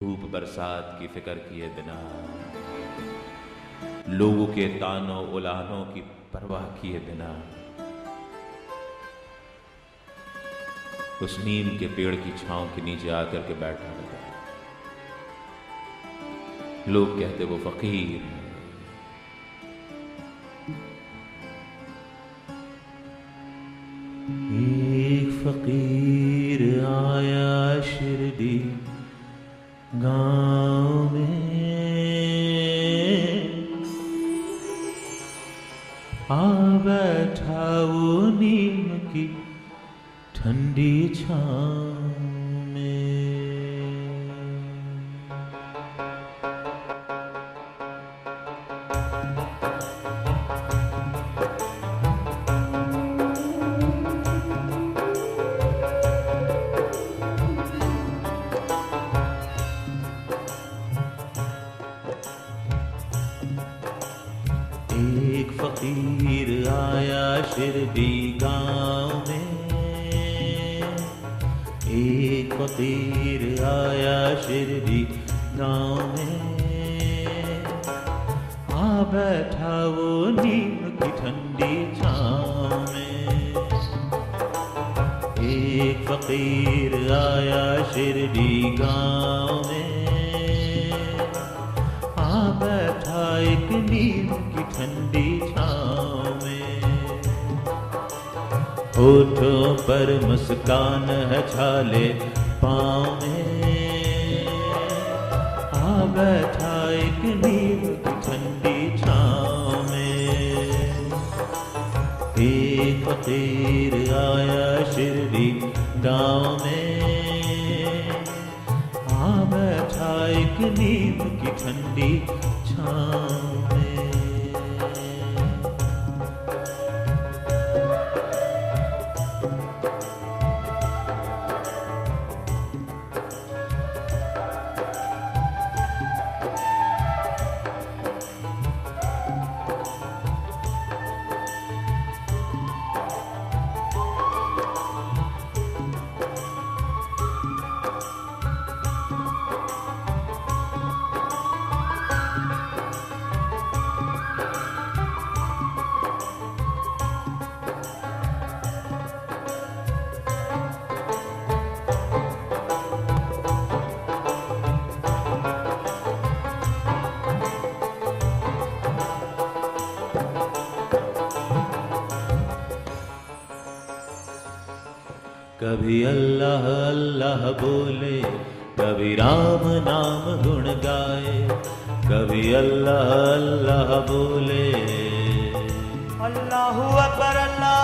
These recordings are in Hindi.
धूप बरसात की फिक्र किए बिना, लोगों के तानों उलानों की परवाह किए बिना, उस नीम के पेड़ की छांव के नीचे आकर के बैठा रहता। लोग कहते वो फकीर है। एक फकीर आया शिरडी गांव में, आ बैठा वो नीम की ठंडी छांव में। एक फकीर आया शिरडी गांव में, एक फकीर आया शिरडी गांव में, आ बैठा वो नीम की ठंडी छांव में। एक फकीर आया शिरडी गांव में, आ बैठा एक नीम की ठंडी छांव में। होठों पर मुस्कान है छाले पाँव में, आ बैठा एक नीम की ठंडी छांव में। एक फकीर आया शिरडी गांव में, आ बैठा एक नीम की ठंडी छांव में। कभी अल्लाह अल्लाह बोले, कभी राम नाम गुण गाए, कभी अल्लाह अल्लाह बोले। अल्लाहु अकबर अल्लाह,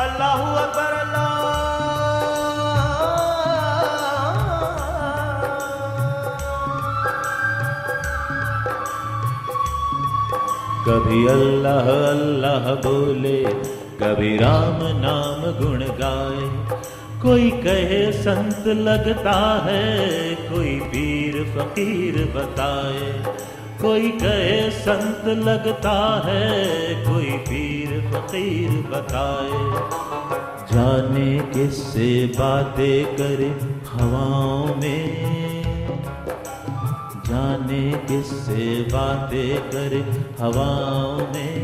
अल्लाहु अकबर अल्लाह। कभी अल्लाह अल्लाह बोले, कभी राम नाम गुण गाए। कोई कहे संत लगता है, कोई पीर फकीर बताए। कोई कहे संत लगता है, कोई पीर फकीर बताए। जाने किससे बातें करे हवाओं में, जाने किससे बातें करे हवाओं में।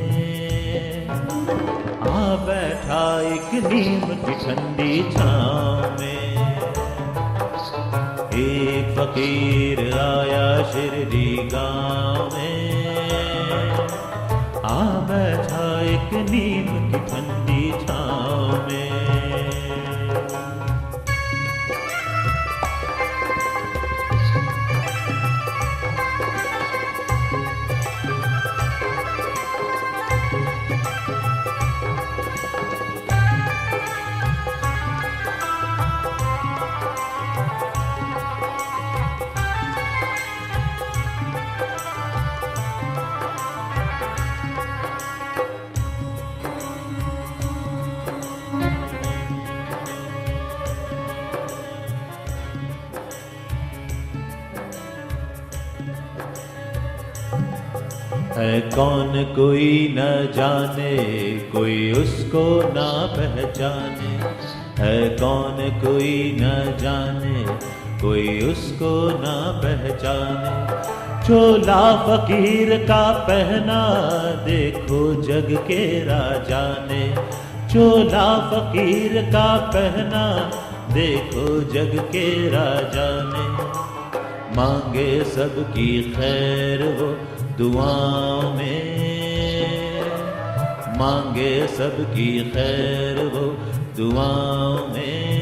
आ बैठा एक नीम की ठंडी छांव में। एक फकीर आया शिरडी गांव में, आ बैठा एक नीम की ठंडी छांव में। है कौन कोई न जाने, कोई उसको ना पहचाने। है कौन कोई न जाने, कोई उसको ना पहचाने। चोला फकीर का पहना, देखो जग के राजा ने। चोला फकीर का पहना, देखो जग के राजा ने। मांगे सबकी खैर वो दुआओं में, मांगे सबकी खैर वो दुआओं में।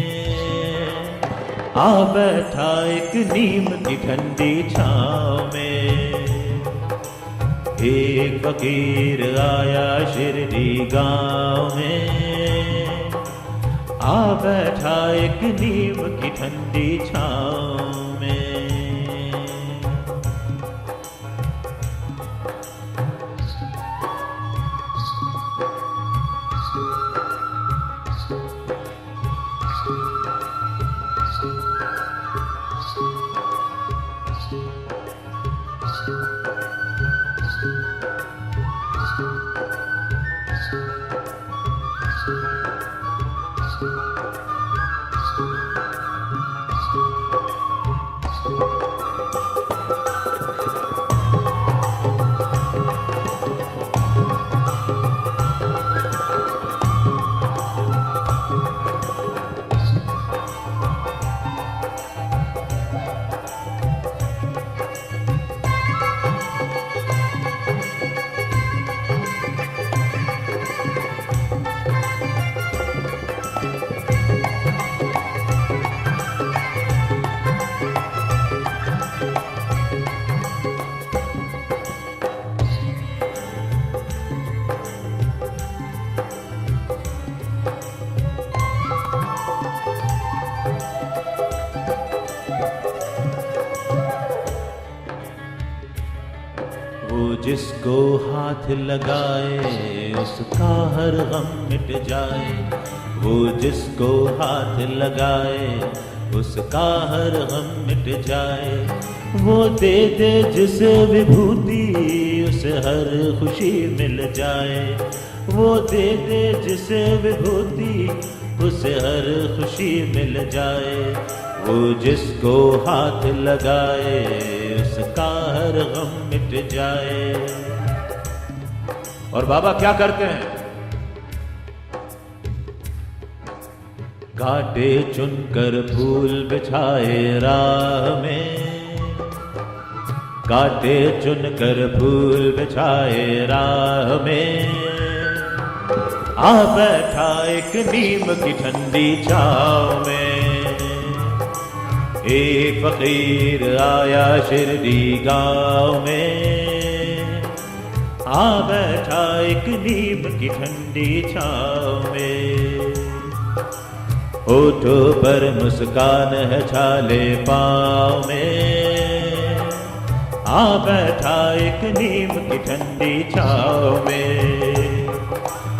आ बैठा एक नीम की ठंडी छाँव में। एक फकीर आया शिरडी गाँव में। आ बैठा एक नीम की ठंडी छाँव में। जिसको हाथ लगाए उसका हर गम मिट जाए। वो जिसको हाथ लगाए उसका हर गम मिट जाए। वो दे दे जिसे विभूति उसे हर खुशी मिल जाए। वो दे दे जिसे विभूति उसे हर खुशी मिल जाए। वो जिसको हाथ लगाए उसका हर गम मिट जाए। और बाबा क्या करते हैं? कांटे चुनकर फूल बिछाए राह में। कांटे चुनकर फूल बिछाए राह में। आ बैठा एक नीम की ठंडी छाँव में। एक फकीर आया शिरडी गाँव में। आ बैठा एक नीम की ठंडी छाँव में। होठों पर मुस्कान है छाले पाँव में। आ बैठा एक नीम की ठंडी छाँव में।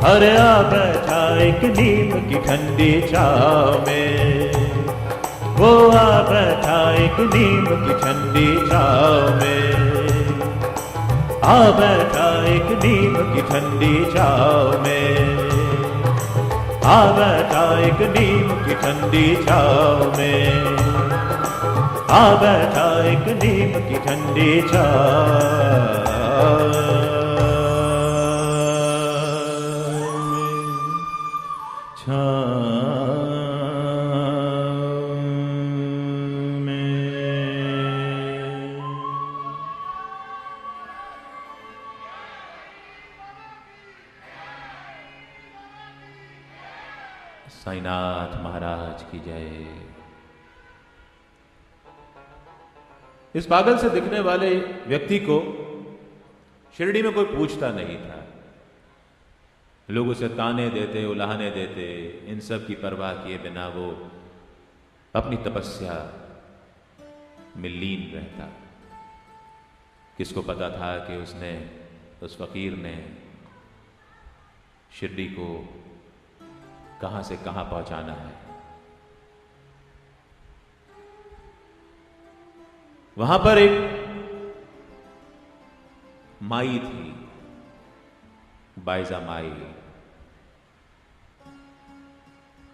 अरे आ बैठा एक नीम की ठंडी छाँव में। वो आ बैठा एक नीम की ठंडी छाँव में। आ बैठा एक नीम की ठंडी छाँव में। आ बैठा एक नीम की ठंडी छाँव में। आ बैठा एक नीम की ठंडी छाँव साईनाथ महाराज की जय। इस पागल से दिखने वाले व्यक्ति को शिरडी में कोई पूछता नहीं था। लोग उसे ताने देते, उलाहने देते। इन सब की परवाह किए बिना वो अपनी तपस्या में लीन रहता। किसको पता था कि उसने, उस फकीर ने शिरडी को कहां से कहां पहुंचाना है। वहां पर एक माई थी, बायजा माई।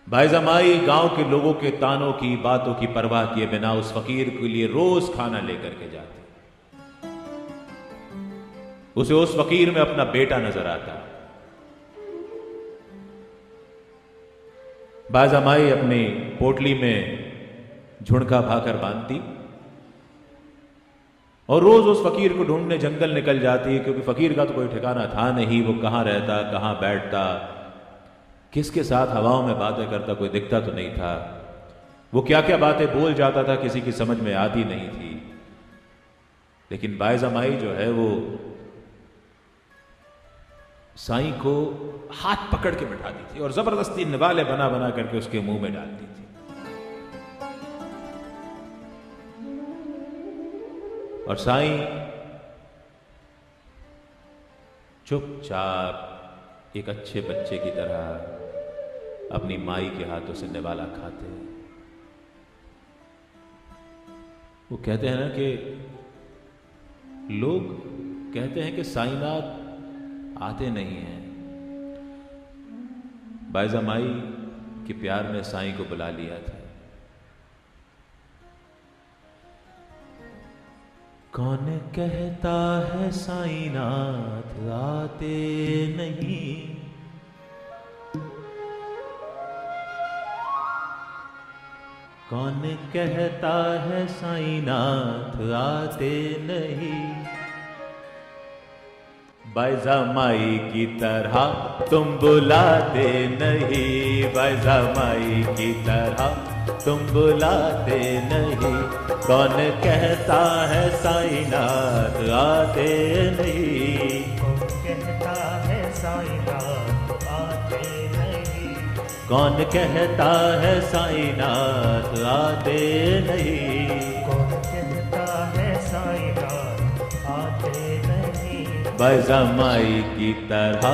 बायजा माई गांव के लोगों के तानों की, बातों की परवाह किए बिना उस फकीर के लिए रोज खाना लेकर के जाती। उसे उस फकीर में अपना बेटा नजर आता। बायजा माई अपनी पोटली में झुणका भाकर बांधती और रोज उस फकीर को ढूंढने जंगल निकल जाती, क्योंकि फकीर का तो कोई ठिकाना था नहीं। वो कहां रहता, कहां बैठता, किसके साथ हवाओं में बातें करता, कोई दिखता तो नहीं था। वो क्या क्या बातें बोल जाता था, किसी की समझ में आती नहीं थी। लेकिन बायजा माई जो है वो साईं को हाथ पकड़ के बिठाती थी और जबरदस्ती निवाले बना बना करके उसके मुंह में डालती थी। और साईं चुपचाप एक अच्छे बच्चे की तरह अपनी माई के हाथों से निवाला खाते। वो कहते हैं ना कि लोग कहते हैं कि साईनाथ आते नहीं हैं। बायजा माई के प्यार ने साईं को बुला लिया था। कौन कहता है साईनाथ आते नहीं, कौन कहता है साईनाथ आते नहीं। बायजा माई की तरह तुम बुलाते नहीं, बायजा माई की तरह तुम बुलाते नहीं। कौन कहता है साईनाथ आते नहीं, कौन कहता है साईनाथ आते नहीं, कौन कहता है साईनाथ आते नहीं, कौन कहता है साईनाथ आते नहीं। बायजा माई की तरह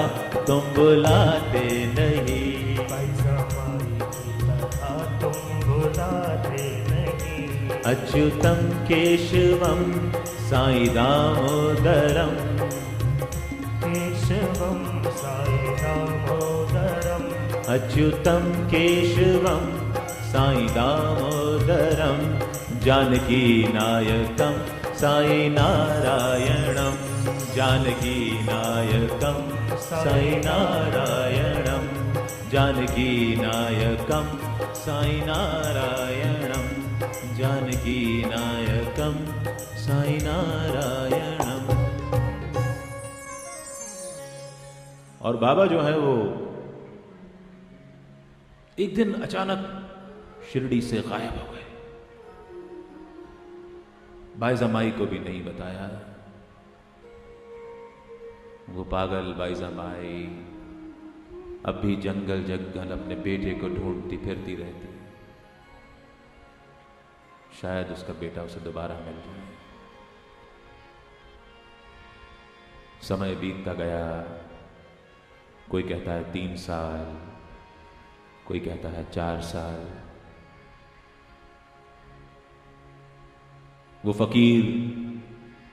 तुम बुलाते नहीं, बायजा माई की तरह तुम बुलाते नहीं। अच्युतम केशवम साई दामोदरम, केशवम साई दामोदरम, अच्युतम केशवम साई दामोदरम। जानकी नायकम साई नारायणम, जानकी नायकम साई नारायणम, जानकी नायकम साई नारायणम, जानकी नायकम साई नारायणम। और बाबा जो है वो एक दिन अचानक शिरडी से गायब हो गए। बायजा माई को भी नहीं बताया। वो पागल बायजा माई अब भी जंगल जंगल अपने बेटे को ढूंढती फिरती रहती। शायद उसका बेटा उसे दोबारा मिल जाए। समय बीतता गया। कोई कहता है 3 साल, कोई कहता है 4 साल। वो फकीर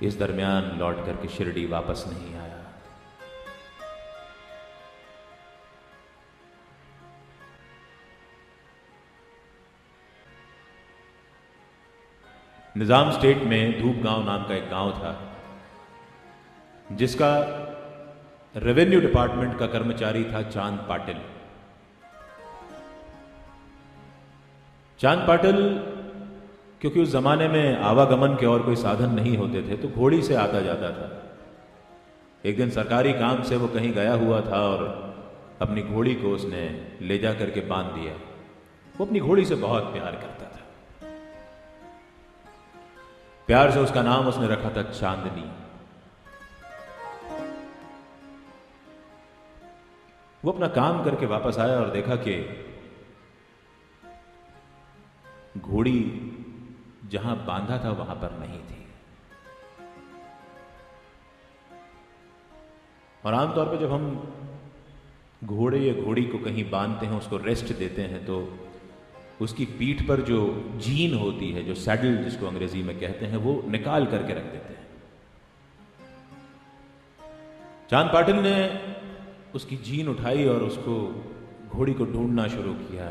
इस दरमियान लौट करके शिरडी वापस नहीं आया। निजाम स्टेट में धूप गांव नाम का एक गांव था, जिसका रेवेन्यू डिपार्टमेंट का कर्मचारी था चांद पाटिल। चांद पाटिल क्योंकि उस जमाने में आवागमन के और कोई साधन नहीं होते थे, तो घोड़ी से आता जाता था। एक दिन सरकारी काम से वो कहीं गया हुआ था और अपनी घोड़ी को उसने ले जा करके बांध दिया। वो अपनी घोड़ी से बहुत प्यार करता था। प्यार से उसका नाम उसने रखा था चांदनी। वो अपना काम करके वापस आया और देखा कि घोड़ी जहां बांधा था वहां पर नहीं थी। और आमतौर पर जब हम घोड़े या घोड़ी को कहीं बांधते हैं, उसको रेस्ट देते हैं, तो उसकी पीठ पर जो जीन होती है, जो सैडल जिसको अंग्रेजी में कहते हैं, वो निकाल करके रख देते हैं। चांद पाटिल ने उसकी जीन उठाई और उसको घोड़ी को ढूंढना शुरू किया।